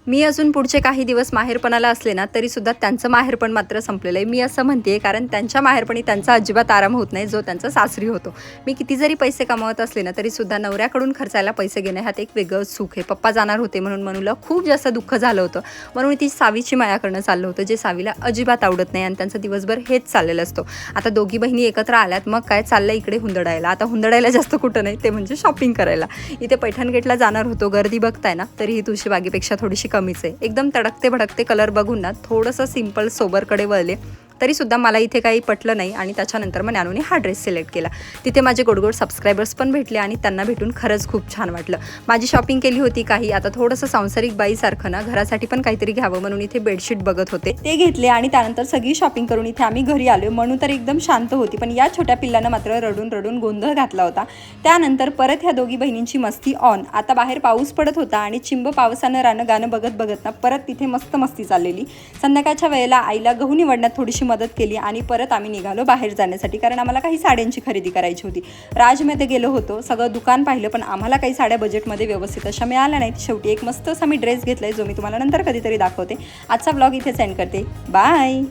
मी अजून पुढचे काही दिवस माहेरपणाला असले ना तरीसुद्धा त्यांचं माहेरपण मात्र संपलेलं आहे. मी असं म्हणते कारण त्यांच्या माहेरपणी त्यांचा अजिबात आराम होत नाही जो त्यांचा सासरी होतो. मी किती जरी पैसे कमावत असले ना तरीसुद्धा नवऱ्याकडून खर्चायला पैसे घेणे ह्यात एक वेगळंच सुख आहे. पप्पा जाणार होते म्हणून मनूला खूप जास्त दुःख झालं होतं, म्हणून ती सावीची माया करणं चाललं होतं जे सावीला अजिबात आवडत नाही आणि त्यांचं दिवसभर हेच चाललेलं असतो. आता दोघी बहिणी एकत्र आल्यात, मग काय चाललं इकडे हुंदडायला. आता हुंदडायला जास्त कुठं नाही, ते म्हणजे शॉपिंग करायला. इथे पैठणगेटला जाणार होतो, गर्दी बघताय ना तरीही तुळशीबागेपेक्षा थोडीशी कमीच आहे. एकदम तडकते भडकते कलर बघून ना थोडंसं सिंपल सोबरकडे वळले तरीसुद्धा मला इथे काही पटलं नाही आणि त्याच्यानंतर मग न्यानूने हा ड्रेस सिलेक्ट केला. तिथे माझे गोडगोड सबस्क्रायबर्स पण भेटले आणि त्यांना भेटून खरंच खूप छान वाटलं. माझी शॉपिंग केली होती काही, आता थोडंसं सांसारिक बाईसारखं ना घरासाठी पण काहीतरी घ्यावं म्हणून इथे बेडशीट बघत होते, ते घेतले आणि त्यानंतर सगळी शॉपिंग करून इथे आम्ही घरी आलो. म्हणून तर एकदम शांत होती, पण या छोट्या पिल्लानं मात्र रडून रडून गोंधळ घातला होता. त्यानंतर परत ह्या दोघी बहिणींची मस्ती ऑन. आता बाहेर पाऊस पडत होता आणि चिंब पावसानं रानं गाणं बघत बघत ना परत तिथे मस्त मस्ती चाललेली. संध्याकाळच्या वेळेला आईला गहू निवडण्यात थोडीशी मदत केली आणि परत आम्ही निघालो बाहेर जाण्यासाठी, कारण आम्हाला काही साड्यांची खरेदी करायची होती. राजमध्ये गेलो होतो, सगळं दुकान पाहिलं, पण आम्हाला काही साड्या बजेटमध्ये व्यवस्थित अशा मिळाल्या नाहीत. शेवटी एक मस्त असा मी ड्रेस घेतलाय जो मी तुम्हाला नंतर कधीतरी दाखवते. आजचा व्लॉग इथेच एंड करते. बाय.